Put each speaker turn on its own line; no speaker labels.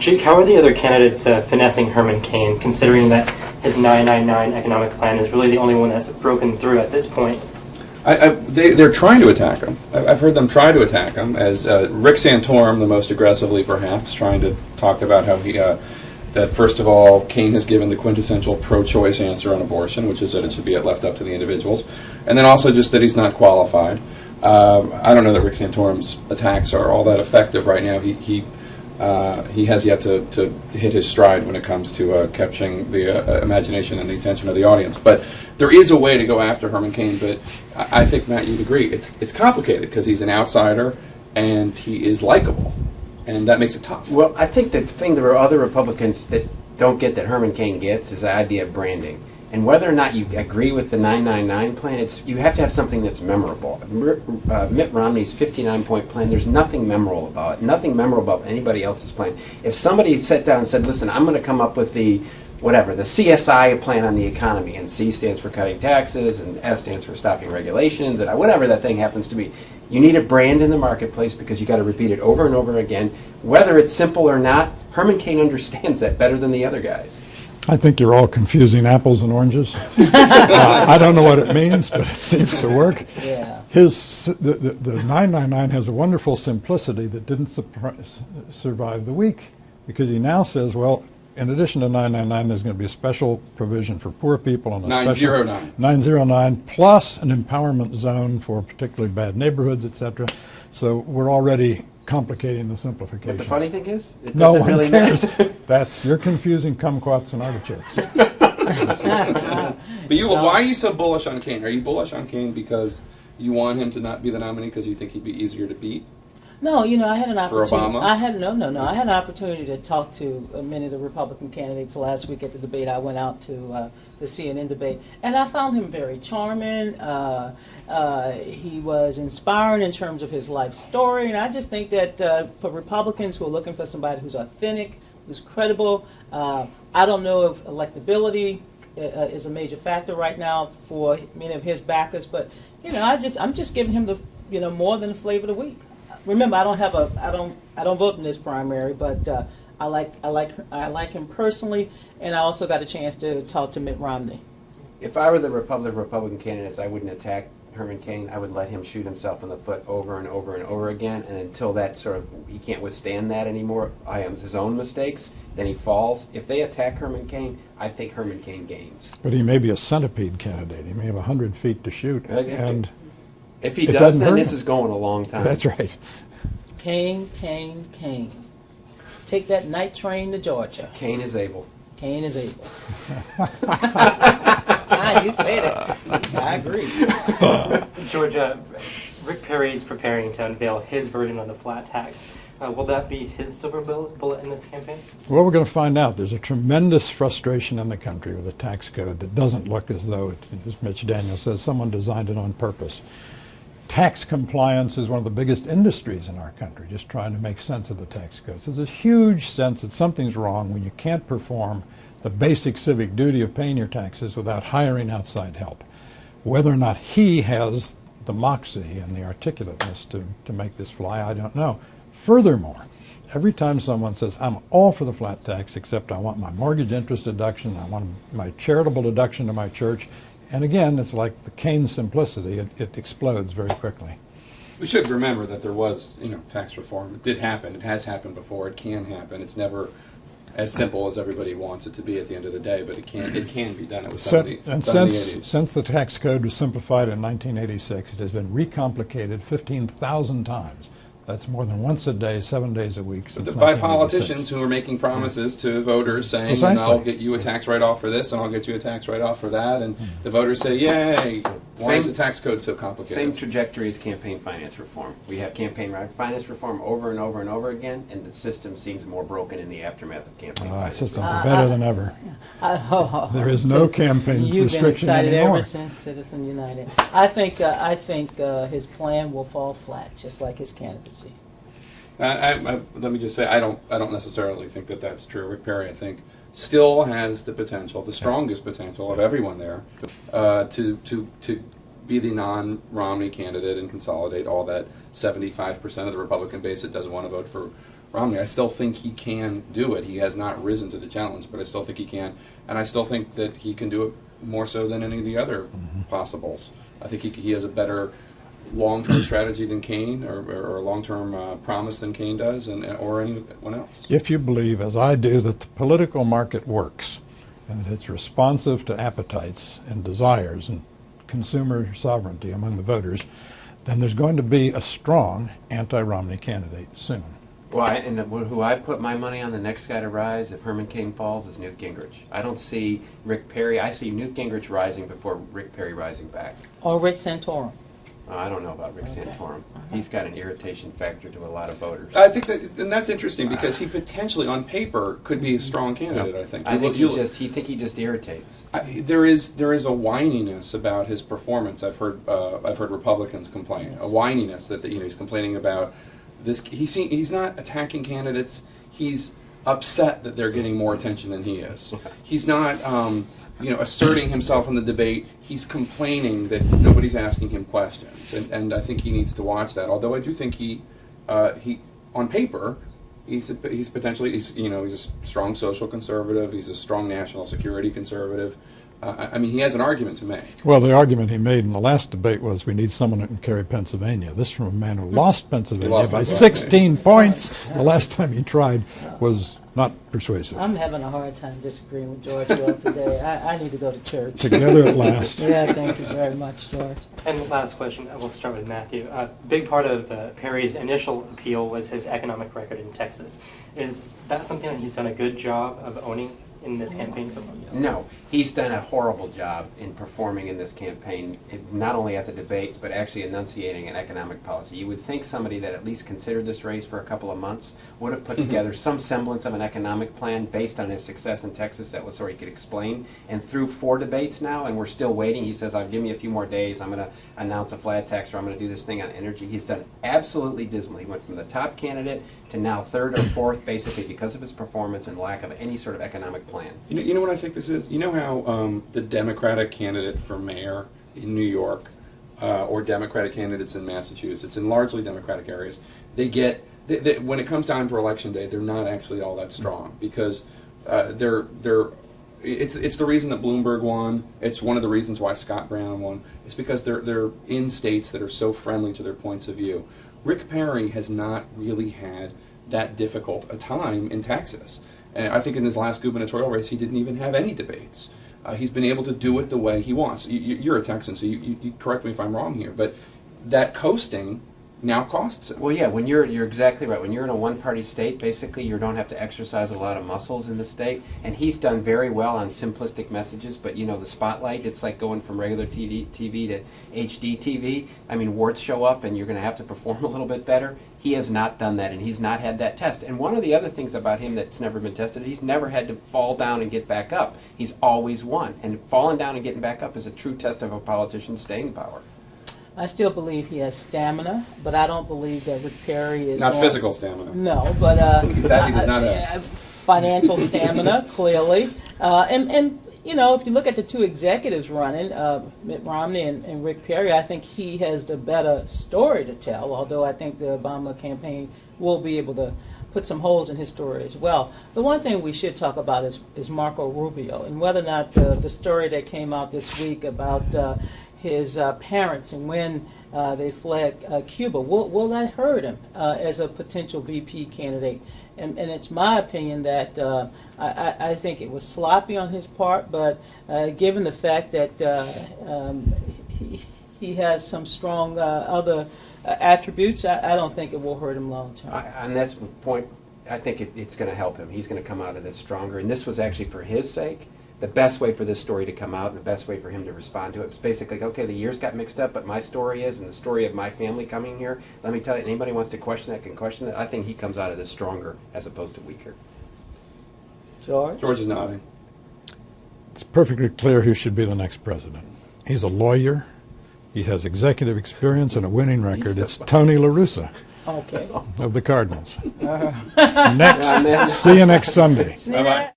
Jake, how are the other candidates finessing Herman Cain, considering that his 999 economic plan is really the only one that's broken through at this point?
They're trying to attack him. I've heard them try to attack him, as Rick Santorum, the most aggressively perhaps, trying to talk about how he, that first of all, Cain has given the quintessential pro-choice answer on abortion, which is that it should be left up to the individuals, and then also just that he's not qualified. I don't know that Rick Santorum's attacks are all that effective right now. He has yet to hit his stride when it comes to capturing the imagination and the attention of the audience. But there is a way to go after Herman Cain, but I think, Matt, you'd agree. It's complicated because he's an outsider and he is likable, and that makes it tough.
Well, I think the thing there are other Republicans that don't get that Herman Cain gets is the idea of branding. And whether or not you agree with the 999 plan, you have to have something that's memorable. Mitt Romney's 59-point plan, there's nothing memorable about it, nothing memorable about anybody else's plan. If somebody sat down and said, listen, I'm going to come up with the CSI plan on the economy, and C stands for cutting taxes, and S stands for stopping regulations, and whatever that thing happens to be, you need a brand in the marketplace because you got to repeat it over and over again. Whether it's simple or not, Herman Cain understands that better than the other guys.
I think you're all confusing apples and oranges. I don't know what it means, but it seems to work.
Yeah.
The 999 has a wonderful simplicity that didn't survive the week, because he now says, well, in addition to 999, there's going to be a special provision for poor people and a
909.
909 plus an empowerment zone for particularly bad neighborhoods, etc. So we're already complicating the simplification.
But the funny thing is, it
no
doesn't
one
really
cares.
matter.
You're confusing kumquats and artichokes.
But why are you so bullish on Cain? Are you bullish on Cain because you want him to not be the nominee because you think he'd be easier to beat?
No, I had an opportunity.
For Obama?
I had an opportunity to talk to many of the Republican candidates last week at the debate. I went out to the CNN debate, and I found him very charming. He was inspiring in terms of his life story, and I just think that for Republicans who are looking for somebody who's authentic, who's credible, I don't know if electability is a major factor right now for many of his backers, but I'm just giving him the more than the flavor of the week. Remember, I don't vote in this primary, but I like him personally, and I also got a chance to talk to Mitt Romney.
If I were the Republican candidates, I wouldn't attack Herman Cain. I would let him shoot himself in the foot over and over and over again, and until that he can't withstand that anymore, his own mistakes, then he falls. If they attack Herman Cain, I think Herman Cain gains.
But he may be a centipede candidate. He may have 100 feet to shoot, and
if he does, then this is going a long time.
That's right.
Cain. Take that night train to Georgia.
Cain is able.
Cain is able. You say that. I agree.
Georgia, Rick Perry is preparing to unveil his version of the flat tax. Will that be his silver bullet in this campaign?
Well, we're going to find out. There's a tremendous frustration in the country with a tax code that doesn't look as though, as Mitch Daniels says, someone designed it on purpose. Tax compliance is one of the biggest industries in our country, just trying to make sense of the tax code. So there's a huge sense that something's wrong when you can't perform the basic civic duty of paying your taxes without hiring outside help. Whether or not he has the moxie and the articulateness to make this fly, I don't know. Furthermore, every time someone says, I'm all for the flat tax, except I want my mortgage interest deduction, I want my charitable deduction to my church, and again, it's like the Cain simplicity, it explodes very quickly.
We should remember that there was, tax reform. It did happen. It has happened before. It can happen. It's never as simple as everybody wants it to be at the end of the day, but it can be done. It was
since the tax code was simplified in 1986, it has been recomplicated 15,000 times. That's more than once a day, 7 days a week since 1986.
By politicians who are making promises to voters saying, I'll get you a tax write-off for this, and I'll get you a tax write-off for that, and the voters say, yay, why is the tax code so complicated?
Same trajectory as campaign finance reform. We have campaign finance reform over and over and over again, and the system seems more broken in the aftermath of campaign finance.
Systems are better than ever. There is no campaign restriction anymore.
You've been excited ever since Citizen United. I think his plan will fall flat, just like his candidacy.
Let me just say, I don't necessarily think that that's true. Rick Perry, I think, still has the potential, the strongest potential of everyone there, to be the non-Romney candidate and consolidate all that 75% of the Republican base that doesn't want to vote Romney. I still think he can do it. He has not risen to the challenge, but I still think he can, and I still think that he can do it more so than any of the other possibles. I think he has a better long-term strategy than Cain, or a long-term promise than Cain does, or anyone else.
If you believe, as I do, that the political market works and that it's responsive to appetites and desires and consumer sovereignty among the voters, then there's going to be a strong anti-Romney candidate soon.
Well, and who I put my money on, the next guy to rise if Herman Cain falls, is Newt Gingrich. I don't see Rick Perry. I see Newt Gingrich rising before Rick Perry rising back.
Or Rick Santorum.
I don't know about Rick Santorum. He's got an irritation factor to a lot of voters.
I think that, and that's interesting because he potentially, on paper, could be a strong candidate. I think.
I think he just irritates.
There is a whininess about his performance. I've heard Republicans complain. A whininess that he's complaining about this. He's not attacking candidates. He's upset that they're getting more attention than he is. He's not. Asserting himself in the debate, he's complaining that nobody's asking him questions, and I think he needs to watch that. Although I do think he on paper, he's a strong social conservative, he's a strong national security conservative. He has an argument to make.
Well, the argument he made in the last debate was we need someone who can carry Pennsylvania. This from a man who lost Pennsylvania by 16 points. The last time he tried was not persuasive.
I'm having a hard time disagreeing with George Will today. I need to go to church.
Together at last.
Yeah, thank you very much, George.
And last question, we'll start with Matthew. A big part of Perry's initial appeal was his economic record in Texas. Is that something that he's done a good job of owning in this campaign so far?
No, he's done a horrible job in performing in this campaign, not only at the debates, but actually enunciating an economic policy. You would think somebody that at least considered this race for a couple of months would have put together some semblance of an economic plan based on his success in Texas that was so he could explain. And through 4 debates now, and we're still waiting, he says, give me a few more days, I'm going to announce a flat tax, or I'm going to do this thing on energy. He's done absolutely dismal. He went from the top candidate to now 3rd or 4th, basically because of his performance and lack of any sort of economic plan.
You know what I think this is? You know how the Democratic candidate for mayor in New York, or Democratic candidates in Massachusetts, in largely Democratic areas, when it comes time for election day, they're not actually all that strong because it's the reason that Bloomberg won. It's one of the reasons why Scott Brown won. It's because they're in states that are so friendly to their points of view. Rick Perry has not really had that difficult a time in Texas. And I think in his last gubernatorial race, he didn't even have any debates. He's been able to do it the way he wants. You're a Texan, so you correct me if I'm wrong here, but that coasting now costs him.
Well, yeah, when you're exactly right. When you're in a one-party state, basically, you don't have to exercise a lot of muscles in the state. And he's done very well on simplistic messages. But the spotlight, it's like going from regular TV to HD TV. Warts show up, and you're going to have to perform a little bit better. He has not done that, and he's not had that test. And one of the other things about him that's never been tested, he's never had to fall down and get back up. He's always won. And falling down and getting back up is a true test of a politician's staying power.
I still believe he has stamina, but I don't believe that Rick Perry is
not physical stamina.
No, but
that he does not have.
Financial stamina, clearly, and if you look at the 2 executives running, Mitt Romney and Rick Perry, I think he has the better story to tell. Although I think the Obama campaign will be able to put some holes in his story as well. The one thing we should talk about is Marco Rubio and whether or not the story that came out this week about his parents and when they fled Cuba, will that hurt him as a potential VP candidate? And it's my opinion that I think it was sloppy on his part, but given the fact that he has some strong other attributes, I don't think it will hurt him long term.
On this point, I think it's going to help him. He's going to come out of this stronger, and this was actually for his sake. The best way for this story to come out and the best way for him to respond to it was basically, okay, the years got mixed up, but my story is, and the story of my family coming here, let me tell you, anybody wants to question that can question it. I think he comes out of this stronger as opposed to weaker.
George
is nodding.
It's perfectly clear who should be the next president. He's a lawyer. He has executive experience and a winning record. It's Tony La Russa.
Okay.
Of the Cardinals. Next. See you next Sunday.
Bye-bye.